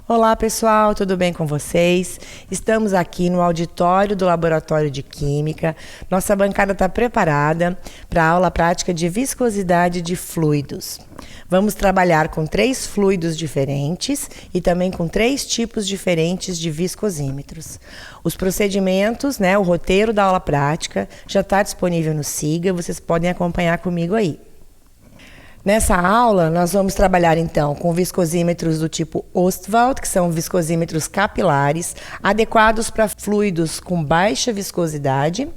Olá pessoal, tudo bem com vocês? Estamos aqui no auditório do Laboratório de Química. Nossa bancada está preparada para a aula prática de viscosidade de fluidos. Vamos trabalhar com 3 fluidos diferentes e também com 3 tipos diferentes de viscosímetros. Os procedimentos, o roteiro da aula prática já está disponível no Siga, vocês podem acompanhar comigo aí. Nessa aula, nós vamos trabalhar então com viscosímetros do tipo Ostwald, que são viscosímetros capilares, adequados para fluidos com baixa viscosidade.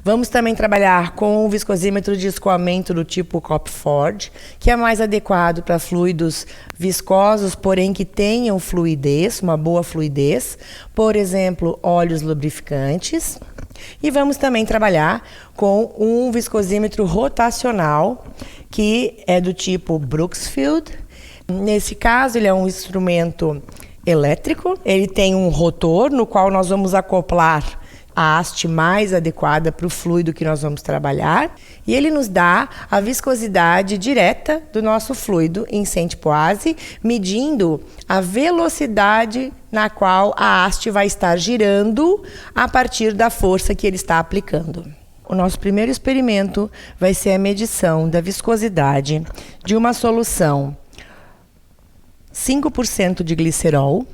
Vamos também trabalhar com o viscosímetro de escoamento do tipo Kopford, que é mais adequado para fluidos viscosos, porém que tenham fluidez, uma boa fluidez, por exemplo, óleos lubrificantes. E vamos também trabalhar com um viscosímetro rotacional, que é do tipo Brooksfield. Nesse caso, ele é um instrumento elétrico, ele tem um rotor no qual nós vamos acoplar a haste mais adequada para o fluido que nós vamos trabalhar, e ele nos dá a viscosidade direta do nosso fluido em centipoise, medindo a velocidade na qual a haste vai estar girando a partir da força que ele está aplicando. O nosso primeiro experimento vai ser a medição da viscosidade de uma solução 5% de glicerol.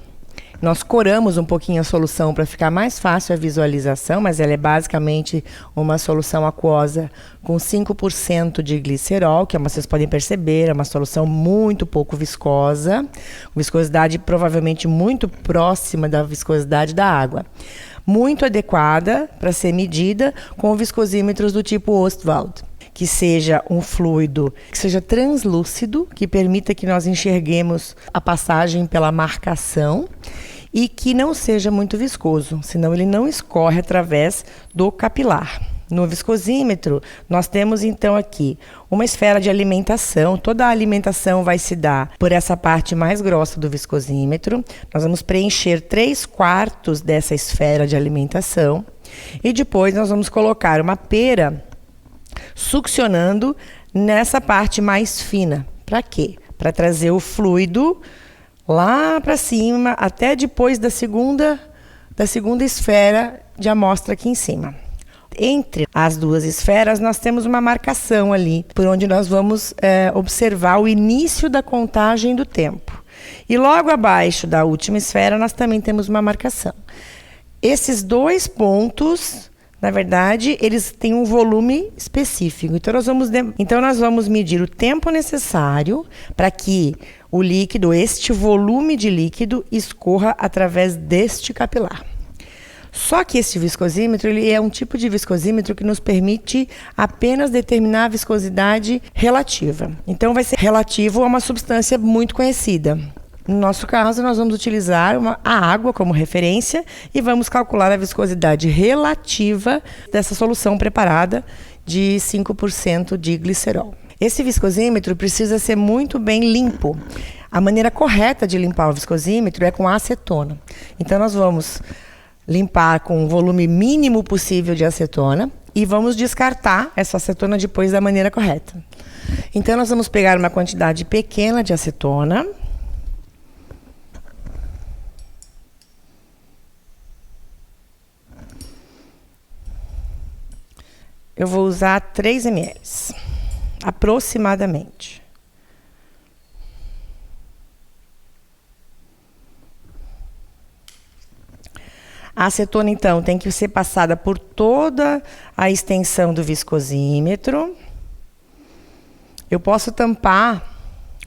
Nós coramos um pouquinho a solução para ficar mais fácil a visualização, mas ela é basicamente uma solução aquosa com 5% de glicerol, que vocês podem perceber, é uma solução muito pouco viscosa, viscosidade provavelmente muito próxima da viscosidade da água. Muito adequada para ser medida com viscosímetros do tipo Ostwald, que seja um fluido que seja translúcido, que permita que nós enxerguemos a passagem pela marcação e que não seja muito viscoso, senão ele não escorre através do capilar. No viscosímetro, nós temos então aqui uma esfera de alimentação. Toda a alimentação vai se dar por essa parte mais grossa do viscosímetro. Nós vamos preencher 3/4 dessa esfera de alimentação e depois nós vamos colocar uma pera succionando nessa parte mais fina. Para quê? Para trazer o fluido lá para cima, até depois da segunda esfera de amostra aqui em cima. Entre as duas esferas, nós temos uma marcação ali, por onde nós vamos observar o início da contagem do tempo. E logo abaixo da última esfera, nós também temos uma marcação. Esses 2 pontos, na verdade, eles têm um volume específico. Então, nós vamos medir o tempo necessário para que o líquido, este volume de líquido, escorra através deste capilar. Só que esse viscosímetro, ele é um tipo de viscosímetro que nos permite apenas determinar a viscosidade relativa. Então, vai ser relativo a uma substância muito conhecida. No nosso caso, nós vamos utilizar a água como referência e vamos calcular a viscosidade relativa dessa solução preparada de 5% de glicerol. Esse viscosímetro precisa ser muito bem limpo. A maneira correta de limpar o viscosímetro é com acetona. Então, nós vamos limpar com o volume mínimo possível de acetona e vamos descartar essa acetona depois da maneira correta. Então, nós vamos pegar uma quantidade pequena de acetona. Eu vou usar 3 ml, aproximadamente. A acetona, então, tem que ser passada por toda a extensão do viscosímetro. Eu posso tampar,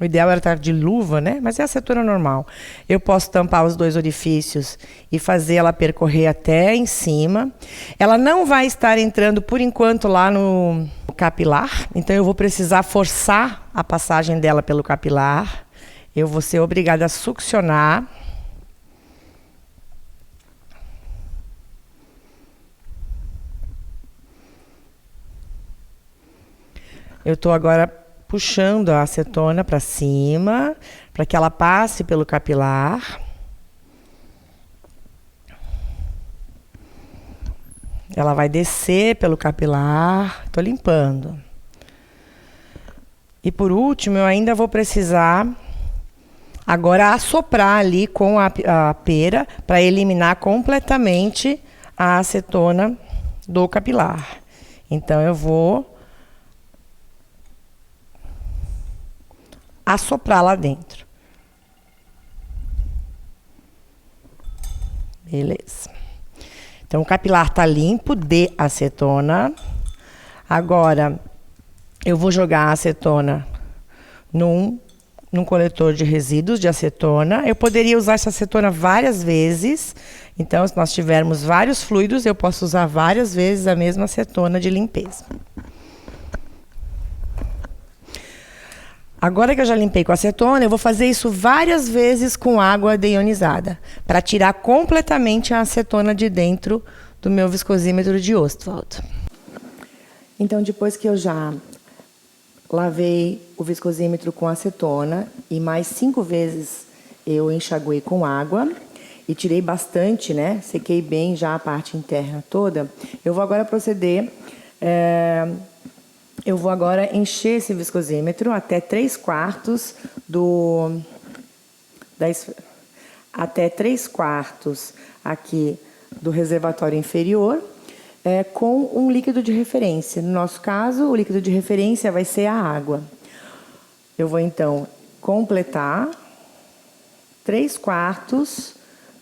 o ideal era estar de luva, mas é acetona normal. Eu posso tampar os 2 orifícios e fazer ela percorrer até em cima. Ela não vai estar entrando, por enquanto, lá no capilar. Então, eu vou precisar forçar a passagem dela pelo capilar. Eu vou ser obrigada a succionar. Eu estou agora puxando a acetona para cima, para que ela passe pelo capilar. Ela vai descer pelo capilar. Estou limpando. E por último, eu ainda vou precisar Agora, assoprar ali com a pera para eliminar completamente a acetona do capilar. Então, eu vou assoprar lá dentro. Beleza. Então, o capilar tá limpo de acetona. Agora, eu vou jogar a acetona num coletor de resíduos de acetona. Eu poderia usar essa acetona várias vezes. Então, se nós tivermos vários fluidos, eu posso usar várias vezes a mesma acetona de limpeza. Agora que eu já limpei com acetona, eu vou fazer isso várias vezes com água deionizada, para tirar completamente a acetona de dentro do meu viscosímetro de Ostwald. Então, depois que eu já lavei o viscosímetro com acetona e mais 5 vezes eu enxaguei com água e tirei bastante, né? Sequei bem já a parte interna toda. Eu vou agora proceder... Eu vou agora encher esse viscosímetro até 3/4 até 3/4 aqui do reservatório inferior, com um líquido de referência. No nosso caso, o líquido de referência vai ser a água. Eu vou então completar 3/4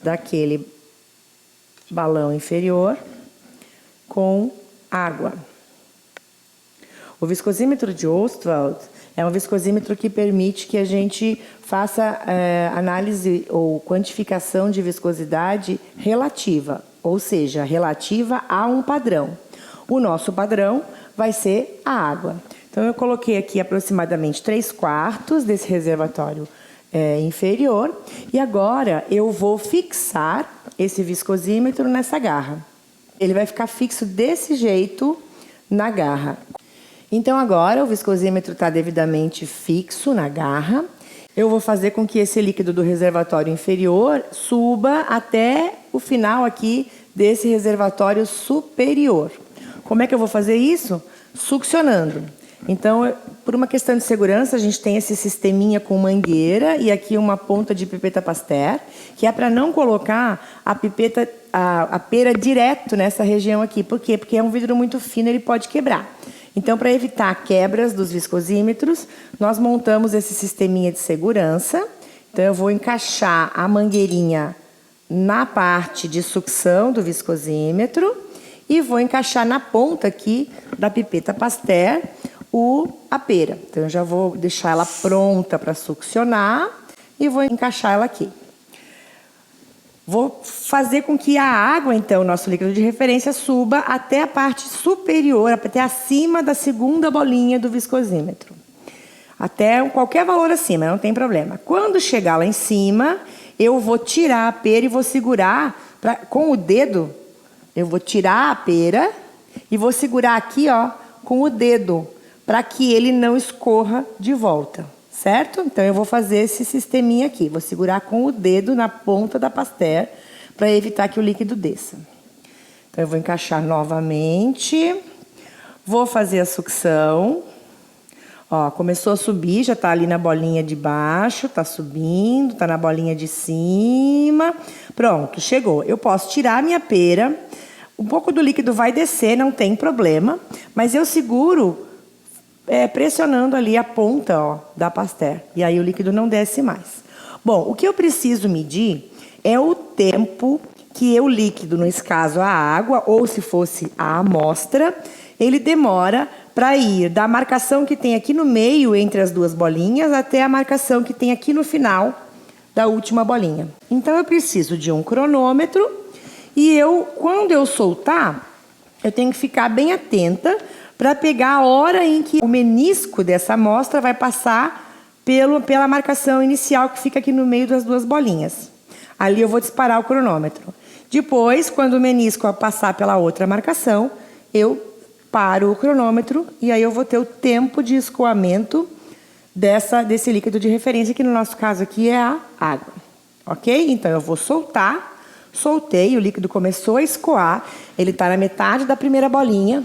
daquele balão inferior com água. O viscosímetro de Ostwald é um viscosímetro que permite que a gente faça análise ou quantificação de viscosidade relativa, ou seja, relativa a um padrão. O nosso padrão vai ser a água. Então, eu coloquei aqui aproximadamente 3/4 desse reservatório inferior e agora eu vou fixar esse viscosímetro nessa garra. Ele vai ficar fixo desse jeito na garra. Então, agora o viscosímetro está devidamente fixo na garra. Eu vou fazer com que esse líquido do reservatório inferior suba até o final aqui desse reservatório superior. Como é que eu vou fazer isso? Succionando. Então, por uma questão de segurança, a gente tem esse sisteminha com mangueira e aqui uma ponta de pipeta Pasteur, que é para não colocar a pipeta, a pera direto nessa região aqui. Por quê? Porque é um vidro muito fino, ele pode quebrar. Então, para evitar quebras dos viscosímetros, nós montamos esse sisteminha de segurança. Então, eu vou encaixar a mangueirinha na parte de sucção do viscosímetro e vou encaixar na ponta aqui da pipeta Pasteur a pera. Então, eu já vou deixar ela pronta para succionar e vou encaixar ela aqui. Vou fazer com que a água, então, nosso líquido de referência, suba até a parte superior, até acima da segunda bolinha do viscosímetro. Até qualquer valor acima, não tem problema. Quando chegar lá em cima, eu vou tirar a pera e vou segurar com o dedo. Eu vou tirar a pera e vou segurar aqui, ó, com o dedo, para que ele não escorra de volta. Certo? Então, eu vou fazer esse sisteminha aqui. Vou segurar com o dedo na ponta da Pasteur para evitar que o líquido desça. Então, eu vou encaixar novamente. Vou fazer a sucção. Ó, começou a subir, já está ali na bolinha de baixo, está subindo, está na bolinha de cima. Pronto, chegou. Eu posso tirar a minha pera. Um pouco do líquido vai descer, não tem problema. Mas eu seguro... pressionando ali a ponta, ó, da Pasteur. E aí o líquido não desce mais. Bom, o que eu preciso medir é o tempo que o líquido, nesse caso a água, ou se fosse a amostra, ele demora para ir da marcação que tem aqui no meio, entre as duas bolinhas, até a marcação que tem aqui no final da última bolinha. Então, eu preciso de um cronômetro e quando eu soltar, eu tenho que ficar bem atenta para pegar a hora em que o menisco dessa amostra vai passar pela marcação inicial que fica aqui no meio das duas bolinhas. Ali eu vou disparar o cronômetro. Depois, quando o menisco passar pela outra marcação, eu paro o cronômetro e aí eu vou ter o tempo de escoamento desse líquido de referência, que no nosso caso aqui é a água. Ok? Então, eu vou soltar. Soltei, o líquido começou a escoar. Ele está na metade da primeira bolinha.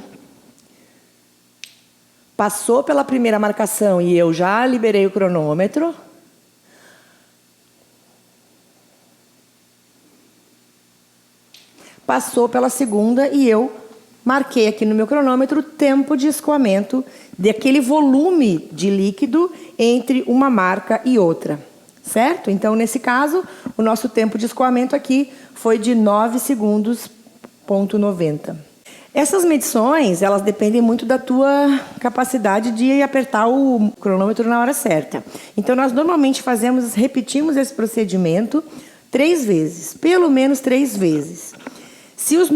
Passou pela primeira marcação e eu já liberei o cronômetro. passou pela segunda e eu marquei aqui no meu cronômetro o tempo de escoamento daquele volume de líquido entre uma marca e outra, certo? Então, nesse caso, o nosso tempo de escoamento aqui foi de 9 segundos, ponto 90. Essas medições, elas dependem muito da tua capacidade de apertar o cronômetro na hora certa. Então, nós normalmente repetimos esse procedimento 3 vezes, pelo menos 3 vezes. Se os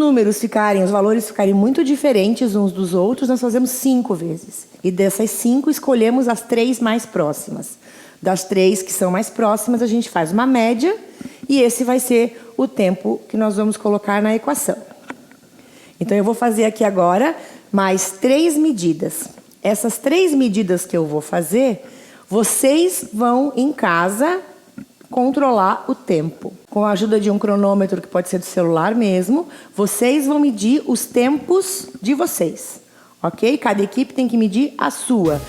valores ficarem muito diferentes uns dos outros, nós fazemos 5 vezes. E dessas 5, escolhemos as 3 mais próximas. Das 3 que são mais próximas, a gente faz uma média e esse vai ser o tempo que nós vamos colocar na equação. Então, eu vou fazer aqui agora mais 3 medidas. Essas 3 medidas que eu vou fazer, vocês vão em casa controlar o tempo. Com a ajuda de um cronômetro, que pode ser do celular mesmo, vocês vão medir os tempos de vocês, ok? Cada equipe tem que medir a sua.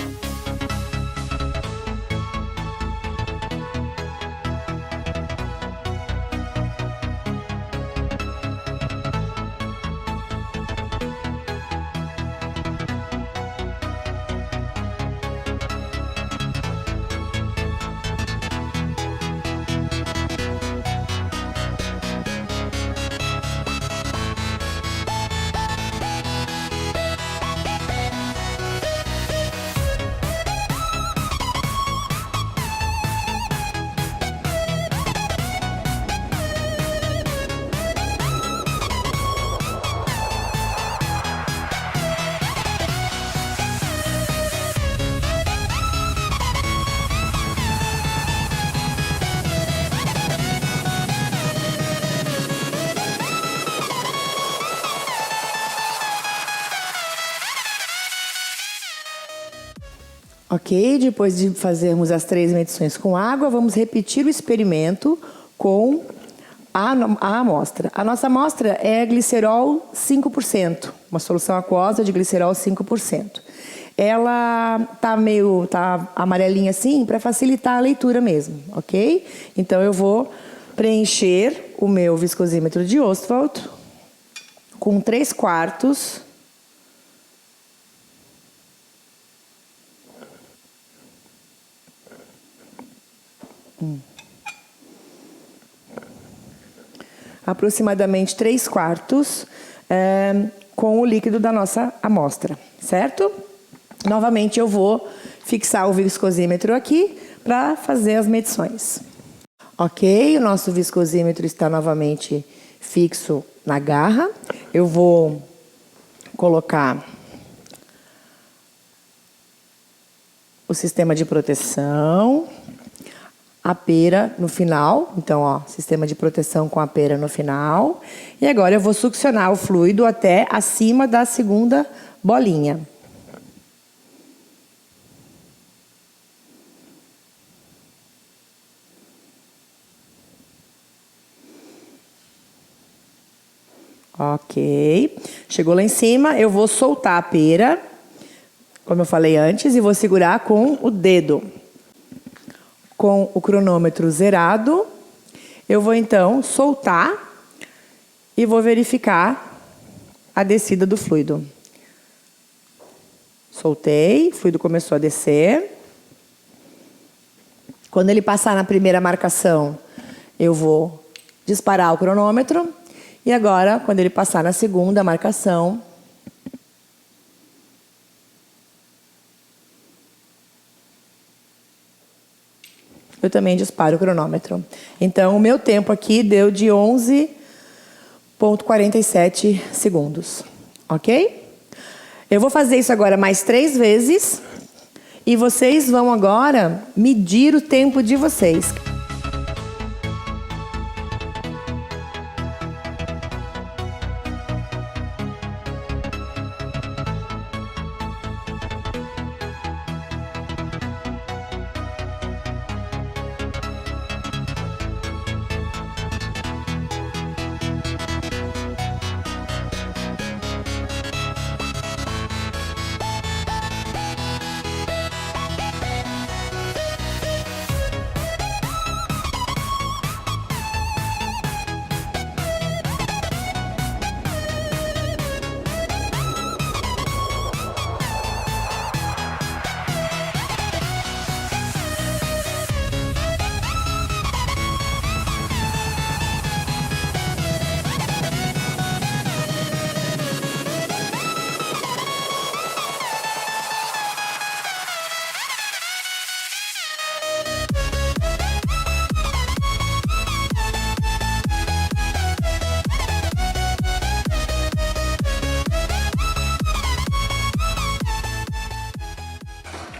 Ok, depois de fazermos as 3 medições com água, vamos repetir o experimento com a amostra. A nossa amostra é glicerol 5%, uma solução aquosa de glicerol 5%. Ela tá amarelinha assim para facilitar a leitura mesmo, ok? Então, eu vou preencher o meu viscosímetro de Ostwald com 3/4 aproximadamente 3/4 com o líquido da nossa amostra, certo? Novamente, eu vou fixar o viscosímetro aqui para fazer as medições. Ok, o nosso viscosímetro está novamente fixo na garra. Eu vou colocar o sistema de proteção, a pera no final. Então, ó, sistema de proteção com a pera no final. E agora eu vou succionar o fluido até acima da segunda bolinha. Ok. Chegou lá em cima, eu vou soltar a pera, como eu falei antes, e vou segurar com o dedo. Com o cronômetro zerado, eu vou então soltar e vou verificar a descida do fluido. Soltei, o fluido começou a descer. Quando ele passar na primeira marcação, eu vou disparar o cronômetro. E agora, quando ele passar na segunda marcação, eu também disparo o cronômetro. Então, o meu tempo aqui deu de 11,47 segundos. Ok? Eu vou fazer isso agora mais 3 vezes. E vocês vão agora medir o tempo de vocês.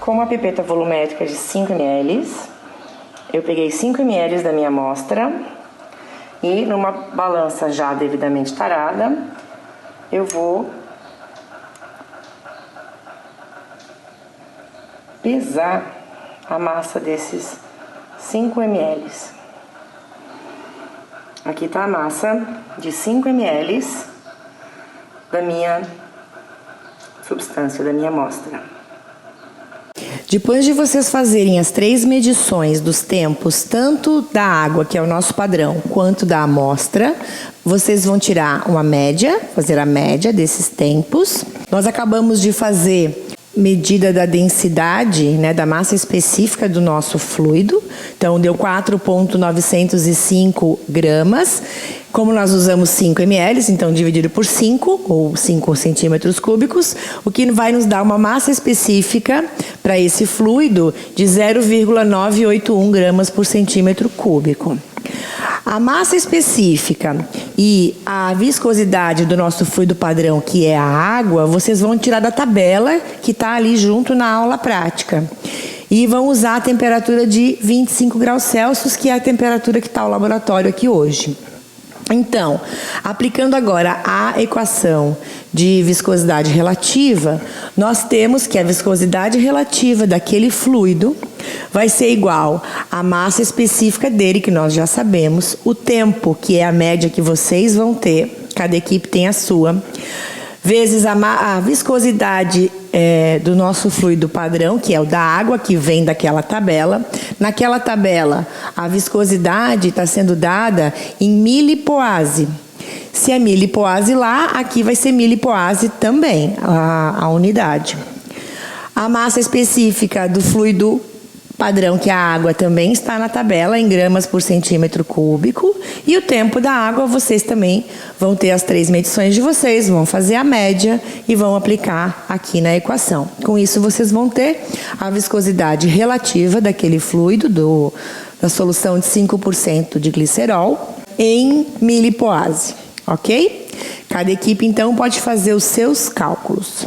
Com uma pipeta volumétrica de 5 ml, eu peguei 5 ml da minha amostra e numa balança já devidamente tarada, eu vou pesar a massa desses 5 ml. Aqui tá a massa de 5 ml da minha substância, da minha amostra. Depois de vocês fazerem as 3 medições dos tempos, tanto da água, que é o nosso padrão, quanto da amostra, vocês vão tirar uma média, fazer a média desses tempos. Nós acabamos de fazer medida da densidade, né, da massa específica do nosso fluido. Então, deu 4,905 gramas. Como nós usamos 5 ml, então dividido por 5, ou 5 centímetros cúbicos, o que vai nos dar uma massa específica para esse fluido de 0,981 gramas por centímetro cúbico. A massa específica e a viscosidade do nosso fluido padrão, que é a água, vocês vão tirar da tabela que está ali junto na aula prática. E vão usar a temperatura de 25 graus Celsius, que é a temperatura que está o laboratório aqui hoje. Então, aplicando agora a equação de viscosidade relativa, nós temos que a viscosidade relativa daquele fluido vai ser igual à massa específica dele, que nós já sabemos, o tempo, que é a média que vocês vão ter, cada equipe tem a sua, vezes a viscosidade do nosso fluido padrão, que é o da água, que vem daquela tabela. Naquela tabela, a viscosidade está sendo dada em milipoase. Se é milipoase lá, aqui vai ser milipoase também, a unidade. A massa específica do fluido padrão, que é a água, também está na tabela em gramas por centímetro cúbico. E o tempo da água, vocês também vão ter as 3 medições de vocês, vão fazer a média e vão aplicar aqui na equação. Com isso, vocês vão ter a viscosidade relativa daquele fluido, da solução de 5% de glicerol, em milipoase, ok? Cada equipe, então, pode fazer os seus cálculos.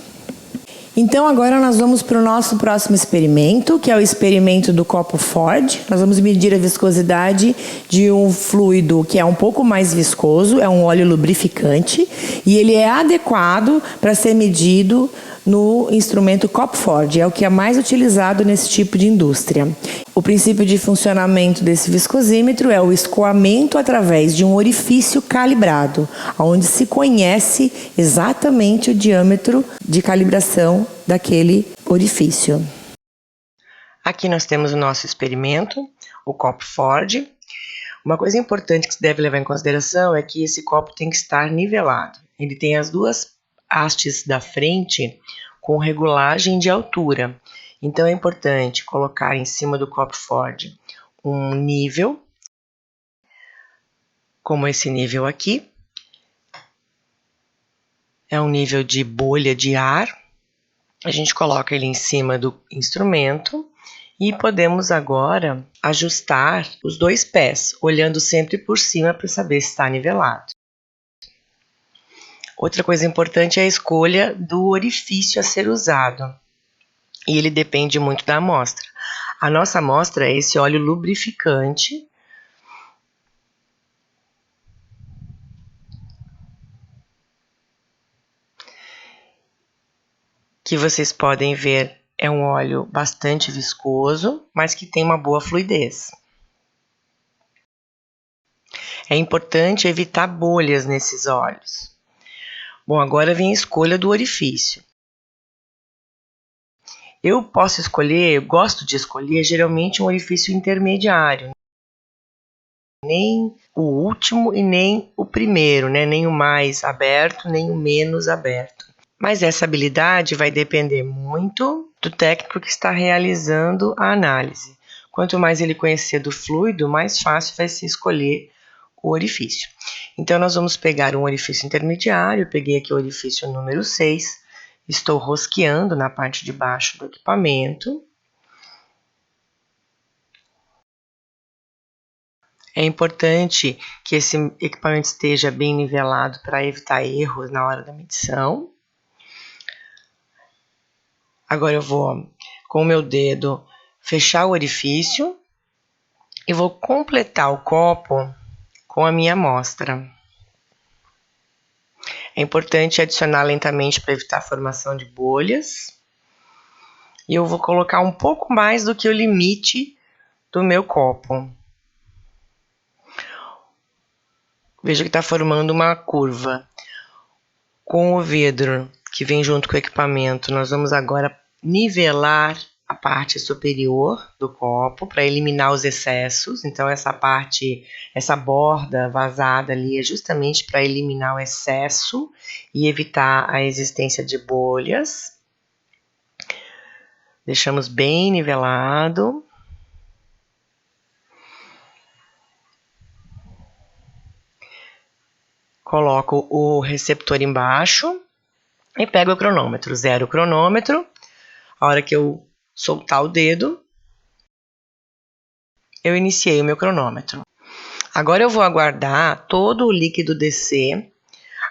Então, agora nós vamos para o nosso próximo experimento, que é o experimento do copo Ford. Nós vamos medir a viscosidade de um fluido que é um pouco mais viscoso, é um óleo lubrificante, e ele é adequado para ser medido no instrumento copo Ford, é o que é mais utilizado nesse tipo de indústria. O princípio de funcionamento desse viscosímetro é o escoamento através de um orifício calibrado, onde se conhece exatamente o diâmetro de calibração daquele orifício. Aqui nós temos o nosso experimento, o copo Ford. Uma coisa importante que se deve levar em consideração é que esse copo tem que estar nivelado. Ele tem as 2 hastes da frente com regulagem de altura. Então é importante colocar em cima do copo Ford um nível, como esse nível aqui. É um nível de bolha de ar. A gente coloca ele em cima do instrumento e podemos agora ajustar os 2 pés, olhando sempre por cima para saber se está nivelado. Outra coisa importante é a escolha do orifício a ser usado. E ele depende muito da amostra. A nossa amostra é esse óleo lubrificante. Que vocês podem ver é um óleo bastante viscoso, mas que tem uma boa fluidez. É importante evitar bolhas nesses óleos. Bom, agora vem a escolha do orifício. Eu gosto de escolher geralmente um orifício intermediário. Nem o último e nem o primeiro, né? Nem o mais aberto, nem o menos aberto. Mas essa habilidade vai depender muito do técnico que está realizando a análise. Quanto mais ele conhecer do fluido, mais fácil vai ser escolher o orifício. Então, nós vamos pegar um orifício intermediário. Eu peguei aqui o orifício número 6. Estou rosqueando na parte de baixo do equipamento. É importante que esse equipamento esteja bem nivelado para evitar erros na hora da medição. Agora eu vou com o meu dedo, fechar o orifício e vou completar o copo com a minha amostra. É importante adicionar lentamente para evitar a formação de bolhas. E eu vou colocar um pouco mais do que o limite do meu copo. Veja que está formando uma curva. Com o vidro que vem junto com o equipamento, nós vamos agora nivelar a parte superior do copo para eliminar os excessos. Então essa borda vazada ali é justamente para eliminar o excesso e evitar a existência de bolhas. Deixamos bem nivelado. Coloco o receptor embaixo e pego o cronômetro. Zero o cronômetro. A hora que eu soltar o dedo, eu iniciei o meu cronômetro. Agora eu vou aguardar todo o líquido descer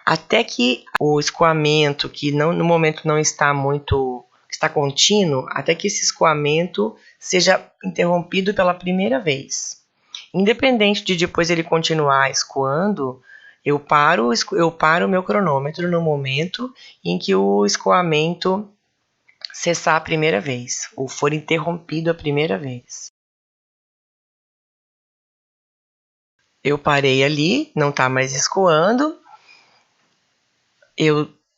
até que o escoamento, que no momento não está está contínuo, até que esse escoamento seja interrompido pela primeira vez. Independente de depois ele continuar escoando, eu paro o meu cronômetro no momento em que o escoamento cessar a primeira vez, ou for interrompido a primeira vez. Eu parei ali, não está mais escoando.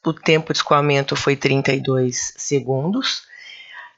O tempo de escoamento foi 32 segundos.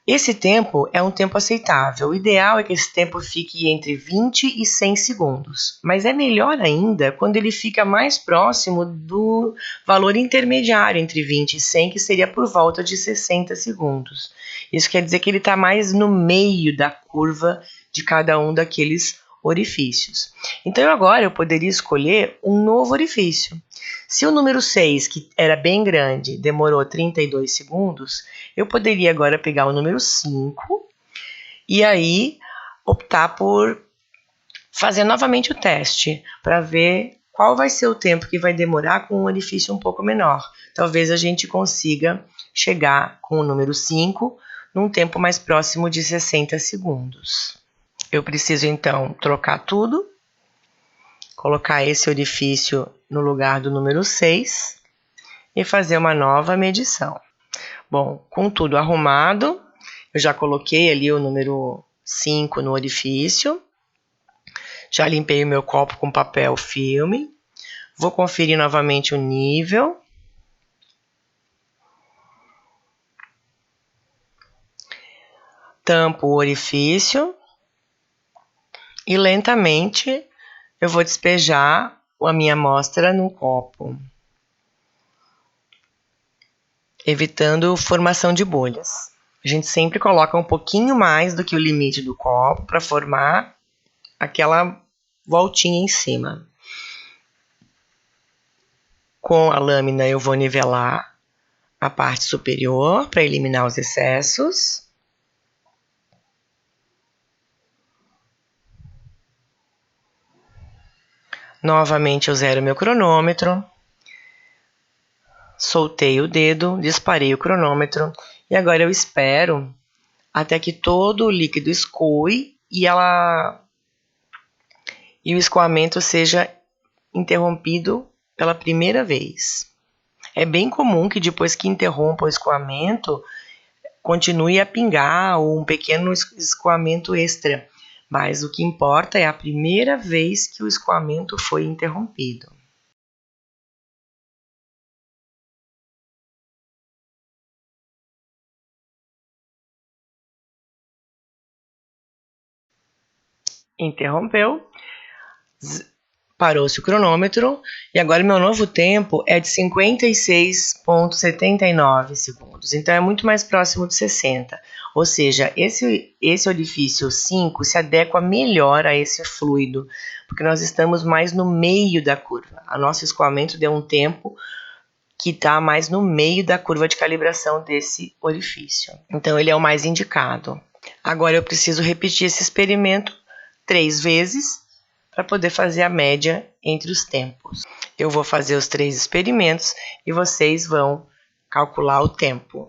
Esse tempo é um tempo aceitável. O ideal é que esse tempo fique entre 20 e 100 segundos. Mas é melhor ainda quando ele fica mais próximo do valor intermediário entre 20 e 100, que seria por volta de 60 segundos. Isso quer dizer que ele está mais no meio da curva de cada um daqueles orifícios. Então agora eu poderia escolher um novo orifício. Se o número 6, que era bem grande, demorou 32 segundos, eu poderia agora pegar o número 5 e aí optar por fazer novamente o teste para ver qual vai ser o tempo que vai demorar com um orifício um pouco menor. Talvez a gente consiga chegar com o número 5 num tempo mais próximo de 60 segundos. Eu preciso então trocar tudo, colocar esse orifício no lugar do número 6 e fazer uma nova medição. Bom, com tudo arrumado, eu já coloquei ali o número 5 no orifício, já limpei o meu copo com papel filme, vou conferir novamente o nível. Tampo o orifício e lentamente eu vou despejar a minha amostra no copo, evitando formação de bolhas. A gente sempre coloca um pouquinho mais do que o limite do copo para formar aquela voltinha em cima. Com a lâmina eu vou nivelar a parte superior para eliminar os excessos. Novamente eu zero meu cronômetro. Soltei o dedo, disparei o cronômetro e agora eu espero até que todo o líquido escoe e o escoamento seja interrompido pela primeira vez. É bem comum que depois que interrompa o escoamento, continue a pingar ou um pequeno escoamento extra, mas o que importa é a primeira vez que o escoamento foi interrompido. Interrompeu, parou-se o cronômetro e agora meu novo tempo é de 56,79 segundos, então é muito mais próximo de 60, ou seja, esse orifício 5 se adequa melhor a esse fluido, porque nós estamos mais no meio da curva, o nosso escoamento deu um tempo que está mais no meio da curva de calibração desse orifício, então ele é o mais indicado. Agora eu preciso repetir esse experimento 3 vezes, para poder fazer a média entre os tempos. Eu vou fazer os 3 experimentos e vocês vão calcular o tempo.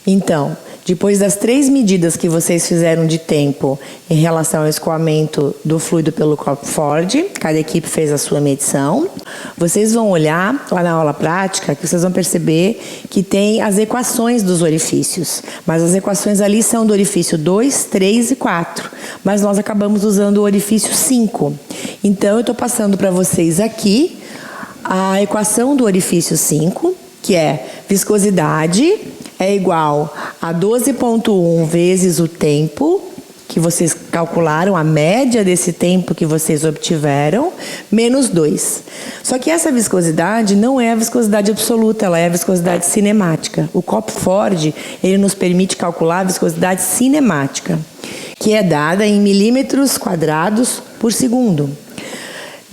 Então, depois das 3 medidas que vocês fizeram de tempo em relação ao escoamento do fluido pelo Cockford, cada equipe fez a sua medição, vocês vão olhar lá na aula prática que vocês vão perceber que tem as equações dos orifícios, mas as equações ali são do orifício 2, 3 e 4, mas nós acabamos usando o orifício 5. Então, eu estou passando para vocês aqui a equação do orifício 5, que é viscosidade é igual a 12,1 vezes o tempo que vocês calcularam, a média desse tempo que vocês obtiveram, menos 2. Só que essa viscosidade não é a viscosidade absoluta, ela é a viscosidade cinemática. O Cockford, ele nos permite calcular a viscosidade cinemática, que é dada em milímetros quadrados por segundo.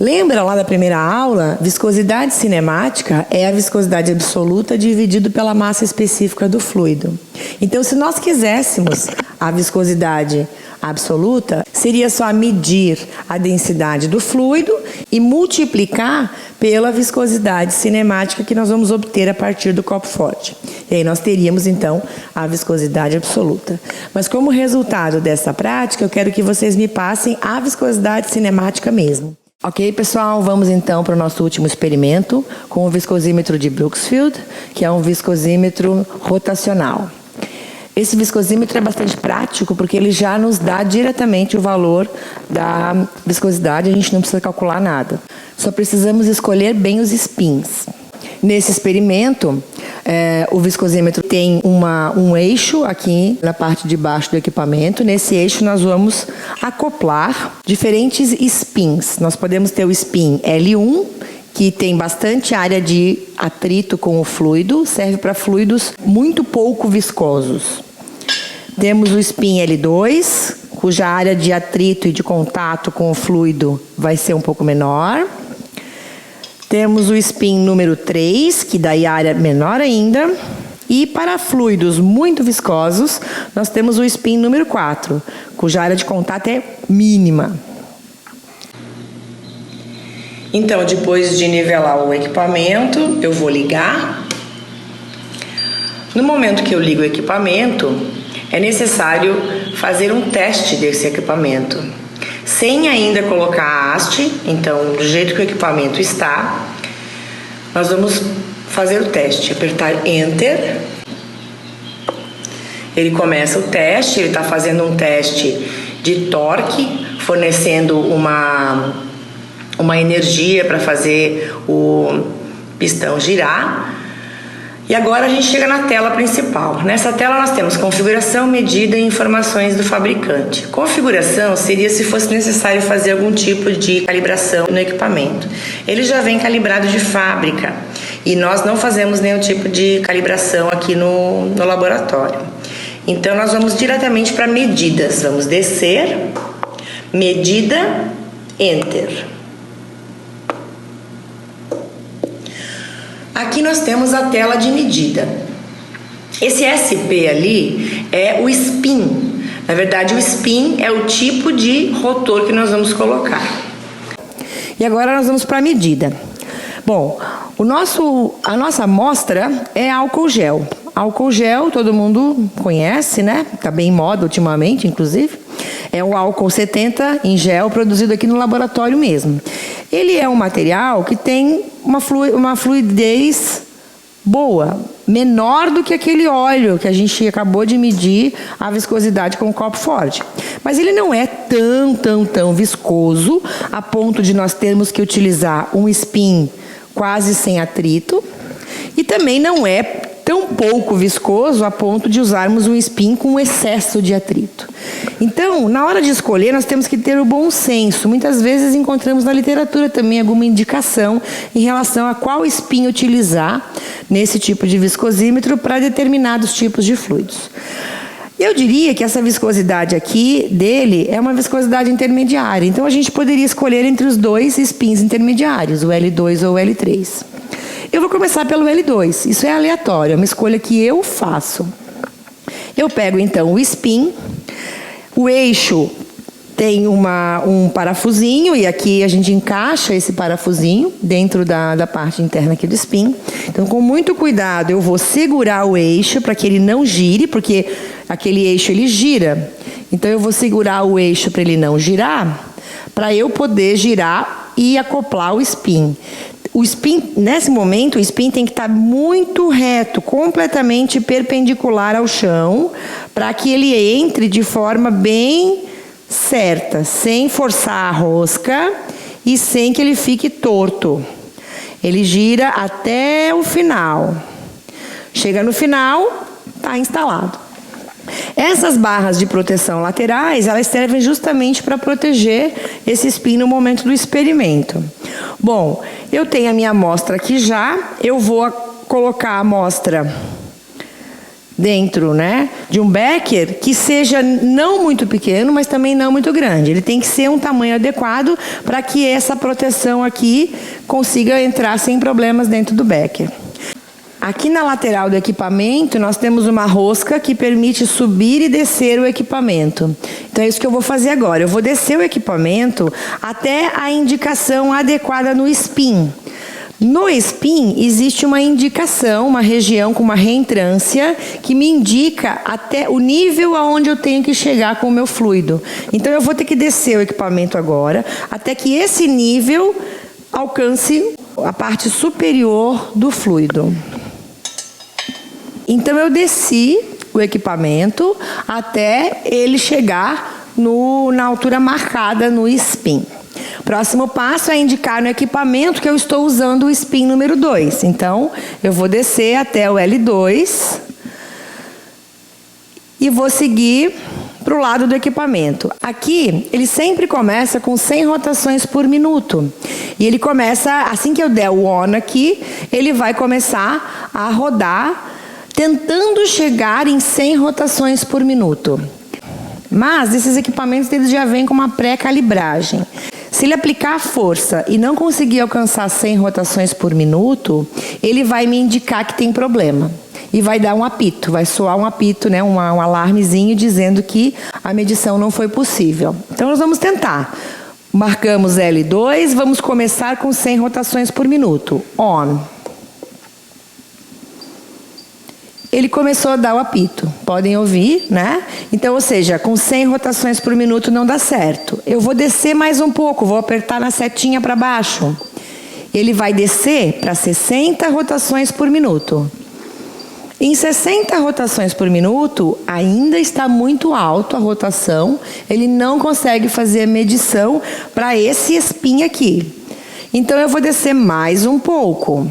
Lembra lá da primeira aula? Viscosidade cinemática é a viscosidade absoluta dividido pela massa específica do fluido. Então, se nós quiséssemos a viscosidade absoluta, seria só medir a densidade do fluido e multiplicar pela viscosidade cinemática que nós vamos obter a partir do Cockford. E aí nós teríamos, então, a viscosidade absoluta. Mas como resultado dessa prática, eu quero que vocês me passem a viscosidade cinemática mesmo. Ok, pessoal, vamos então para o nosso último experimento com o viscosímetro de Brooksfield, que é um viscosímetro rotacional. Esse viscosímetro é bastante prático porque ele já nos dá diretamente o valor da viscosidade, a gente não precisa calcular nada. Só precisamos escolher bem os spins. Nesse experimento, o viscosímetro tem um eixo aqui na parte de baixo do equipamento. Nesse eixo nós vamos acoplar diferentes spins. Nós podemos ter o spin L1, que tem bastante área de atrito com o fluido, serve para fluidos muito pouco viscosos. Temos o spin L2, cuja área de atrito e de contato com o fluido vai ser um pouco menor. Temos o spin número 3, que daí a área menor ainda. E para fluidos muito viscosos, nós temos o spin número 4, cuja área de contato é mínima. Então, depois de nivelar o equipamento, eu vou ligar. No momento que eu ligo o equipamento, é necessário fazer um teste desse equipamento. Sem ainda colocar a haste, então, do jeito que o equipamento está, nós vamos fazer o teste. Apertar Enter. Ele começa o teste, ele está fazendo um teste de torque, fornecendo uma energia para fazer o pistão girar. E agora a gente chega na tela principal. Nessa tela nós temos configuração, medida e informações do fabricante. Configuração seria se fosse necessário fazer algum tipo de calibração no equipamento. Ele já vem calibrado de fábrica e nós não fazemos nenhum tipo de calibração aqui no laboratório. Então nós vamos diretamente para medidas. Vamos descer, medida, Enter. Aqui nós temos a tela de medida. Esse SP ali é o spin. Na verdade, o spin é o tipo de rotor que nós vamos colocar. E agora nós vamos para a medida. Bom, a nossa amostra é álcool gel. Álcool gel, todo mundo conhece, né? Está bem em moda ultimamente, inclusive. É o álcool 70 em gel, produzido aqui no laboratório mesmo. Ele é um material que tem uma fluidez boa, menor do que aquele óleo que a gente acabou de medir a viscosidade com o Cockford. Mas ele não é tão viscoso a ponto de nós termos que utilizar um spin quase sem atrito. E também não é tão pouco viscoso a ponto de usarmos um spin com excesso de atrito. Então, na hora de escolher, nós temos que ter o bom senso. Muitas vezes encontramos na literatura também alguma indicação em relação a qual spin utilizar nesse tipo de viscosímetro para determinados tipos de fluidos. Eu diria que essa viscosidade aqui dele é uma viscosidade intermediária. Então, a gente poderia escolher entre os dois spins intermediários, o L2 ou o L3. Eu vou começar pelo L2. Isso é aleatório, é uma escolha que eu faço. Eu pego, então, o spin. O eixo tem um parafusinho, e aqui a gente encaixa esse parafusinho dentro da parte interna aqui do spin. Então, com muito cuidado, eu vou segurar o eixo para que ele não gire, porque aquele eixo ele gira. Então, eu vou segurar o eixo para ele não girar, para eu poder girar e acoplar o spin. O spin, nesse momento, o spin tem que estar muito reto, completamente perpendicular ao chão, para que ele entre de forma bem certa, sem forçar a rosca e sem que ele fique torto. Ele gira até o final. Chega no final, está instalado. Essas barras de proteção laterais, elas servem justamente para proteger esse spin no momento do experimento. Bom, eu tenho a minha amostra aqui já, eu vou colocar a amostra dentro, de um becker que seja não muito pequeno, mas também não muito grande. Ele tem que ser um tamanho adequado para que essa proteção aqui consiga entrar sem problemas dentro do becker. Aqui na lateral do equipamento, nós temos uma rosca que permite subir e descer o equipamento. Então, é isso que eu vou fazer agora. Eu vou descer o equipamento até a indicação adequada no spin. No spin, existe uma indicação, uma região com uma reentrância, que me indica até o nível aonde eu tenho que chegar com o meu fluido. Então, eu vou ter que descer o equipamento agora, até que esse nível alcance a parte superior do fluido. Então, eu desci o equipamento até ele chegar na altura marcada no spin. Próximo passo é indicar no equipamento que eu estou usando o spin número 2. Então, eu vou descer até o L2 e vou seguir para o lado do equipamento. Aqui, ele sempre começa com 100 rotações por minuto. E ele começa, assim que eu der o on aqui, ele vai começar a rodar, tentando chegar em 100 rotações por minuto. Mas esses equipamentos eles já vêm com uma pré-calibragem. Se ele aplicar a força e não conseguir alcançar 100 rotações por minuto, ele vai me indicar que tem problema. E vai dar um apito, vai soar um apito, um alarmezinho dizendo que a medição não foi possível. Então, nós vamos tentar. Marcamos L2, vamos começar com 100 rotações por minuto. On. Ele começou a dar o apito. Podem ouvir, Então, ou seja, com 100 rotações por minuto não dá certo. Eu vou descer mais um pouco, vou apertar na setinha para baixo. Ele vai descer para 60 rotações por minuto. Em 60 rotações por minuto, ainda está muito alto a rotação. Ele não consegue fazer a medição para esse spin aqui. Então, eu vou descer mais um pouco.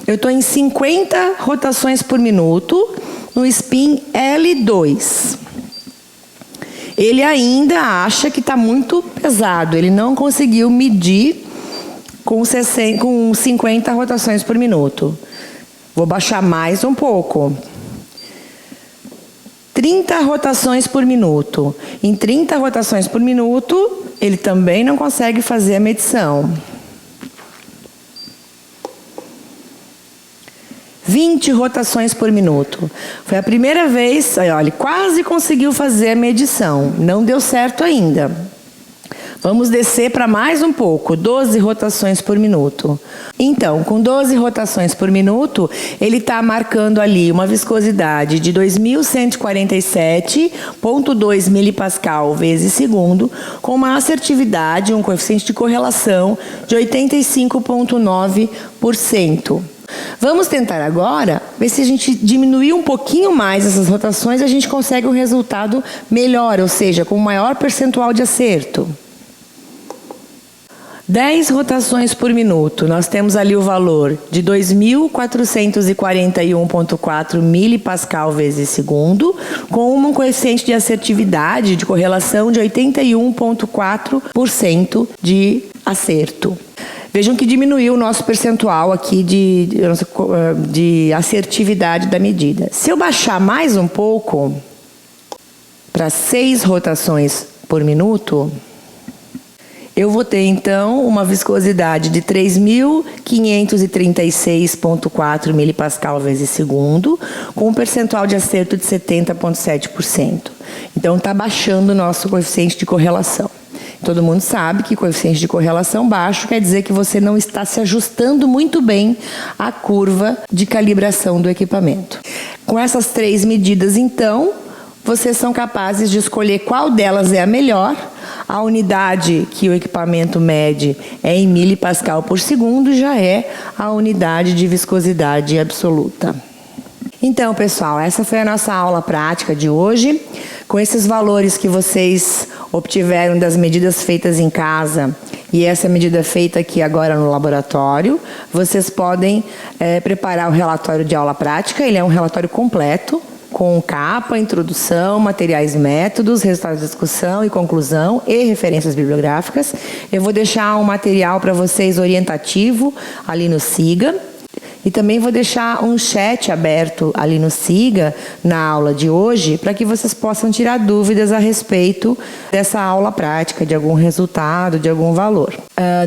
Eu estou em 50 rotações por minuto no spin L2. Ele ainda acha que está muito pesado. Ele não conseguiu medir com 50 rotações por minuto. Vou baixar mais um pouco. 30 rotações por minuto. Em 30 rotações por minuto, ele também não consegue fazer a medição. 20 rotações por minuto. Foi a primeira vez, olha, ele quase conseguiu fazer a medição. Não deu certo ainda. Vamos descer para mais um pouco, 12 rotações por minuto. Então, com 12 rotações por minuto, ele está marcando ali uma viscosidade de 2.147,2 milipascal vezes segundo, com uma assertividade, um coeficiente de correlação de 85,9%. Vamos tentar agora ver se a gente diminuir um pouquinho mais essas rotações, a gente consegue um resultado melhor, ou seja, com maior percentual de acerto. 10 rotações por minuto, nós temos ali o valor de 2.441,4 milipascal vezes segundo, com um coeficiente de assertividade, de correlação de 81,4% de acerto. Vejam que diminuiu o nosso percentual aqui de assertividade da medida. Se eu baixar mais um pouco, para 6 rotações por minuto, Eu vou ter, então, uma viscosidade de 3.536,4 milipascal vezes segundo, com um percentual de acerto de 70,7%. Então, está baixando o nosso coeficiente de correlação. Todo mundo sabe que coeficiente de correlação baixo quer dizer que você não está se ajustando muito bem à curva de calibração do equipamento. Com essas 3 medidas, então, vocês são capazes de escolher qual delas é a melhor. A unidade que o equipamento mede é em milipascal por segundo, já é a unidade de viscosidade absoluta. Então, pessoal, essa foi a nossa aula prática de hoje. Com esses valores que vocês obtiveram das medidas feitas em casa e essa medida feita aqui agora no laboratório, vocês podem preparar o relatório de aula prática. Ele é um relatório completo, com capa, introdução, materiais e métodos, resultados de discussão e conclusão e referências bibliográficas. Eu vou deixar um material para vocês orientativo ali no Siga. E também vou deixar um chat aberto ali no Siga, na aula de hoje, para que vocês possam tirar dúvidas a respeito dessa aula prática, de algum resultado, de algum valor.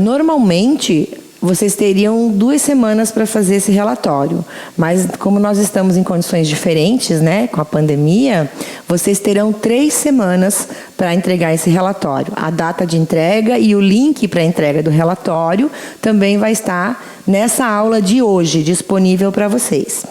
Normalmente, vocês teriam 2 semanas para fazer esse relatório, mas como nós estamos em condições diferentes, né, com a pandemia, vocês terão 3 semanas para entregar esse relatório. A data de entrega e o link para a entrega do relatório também vai estar nessa aula de hoje, disponível para vocês.